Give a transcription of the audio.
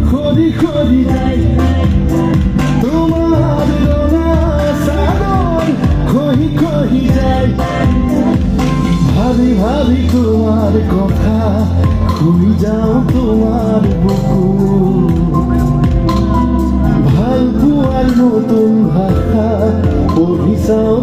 খদি খদি যায় তোমার গলা সাগর খহি খহি যায় ভাবি ভাবি তোমার কথা খুই যাও তোমার বুকু ভাল পোৱাৰ নতুন ভাষা পঢ়ি চাও